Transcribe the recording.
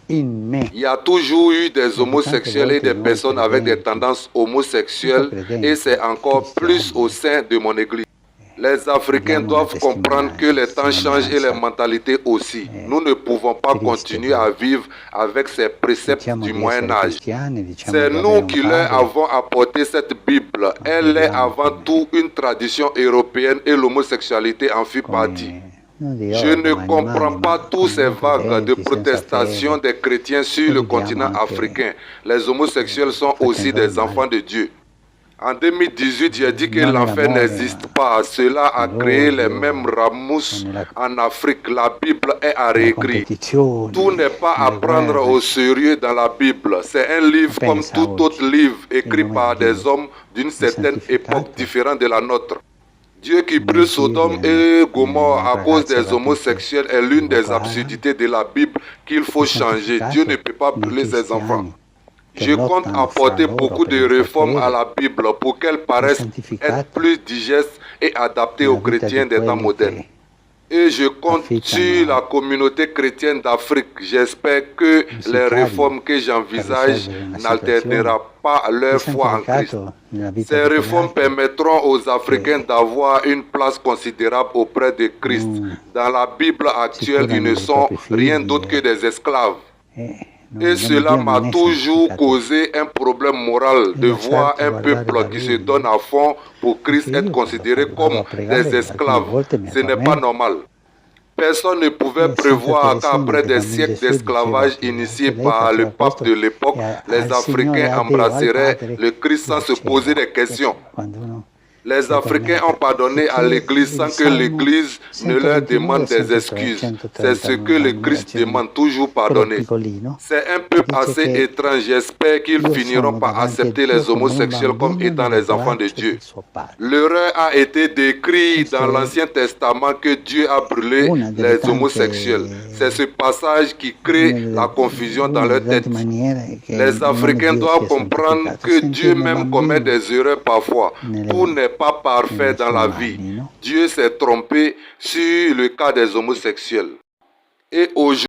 Il y a toujours eu des homosexuels et des personnes avec des tendances homosexuelles et c'est encore plus au sein de mon église. Les Africains doivent comprendre que les temps changent et les mentalités aussi. Nous ne pouvons pas continuer à vivre avec ces préceptes du Moyen Âge. C'est nous qui leur avons apporté cette Bible. Elle est avant tout une tradition européenne et l'homosexualité en fait partie. Je ne comprends pas tous ces vagues de protestation des chrétiens sur le continent africain. Les homosexuels sont aussi des enfants de Dieu. En 2018, j'ai dit que l'enfer n'existe pas. Cela a créé les mêmes ramousses en Afrique. La Bible est à réécrire. Tout n'est pas à prendre au sérieux dans la Bible. C'est un livre comme tout autre livre écrit par des hommes d'une certaine époque différente de la nôtre. Dieu qui brûle Sodome et Gomorrhe à cause des homosexuels est l'une des absurdités de la Bible qu'il faut changer. Dieu ne peut pas brûler ses enfants. Je compte apporter beaucoup de réformes à la Bible pour qu'elle paraisse être plus digeste et adaptée aux chrétiens des temps modernes. Et je compte sur la communauté chrétienne d'Afrique. J'espère que les réformes que j'envisage n'altéreront pas leur foi en Christ. Ces réformes permettront aux Africains d'avoir une place considérable auprès de Christ. Dans la Bible actuelle, ils ne sont rien d'autre que des esclaves. Et cela m'a toujours causé un problème moral de voir un peuple qui se donne à fond pour Christ être considéré comme des esclaves. Ce n'est pas normal. Personne ne pouvait prévoir qu'après des siècles d'esclavage initiés par le pape de l'époque, les Africains embrasseraient le Christ sans se poser des questions. Les Africains ont pardonné à l'Église sans que l'Église ne leur demande des excuses. C'est ce que le Christ demande, toujours pardonner. C'est un peuple assez étrange. J'espère qu'ils finiront par accepter les homosexuels comme étant les enfants de Dieu. L'erreur a été décrite dans l'Ancien Testament que Dieu a brûlé les homosexuels. C'est ce passage qui crée la confusion dans leur tête. Les Africains doivent comprendre que Dieu même commet des erreurs parfois. Tout n'est pas parfait dans la vie. Dieu s'est trompé sur le cas des homosexuels. Et aujourd'hui,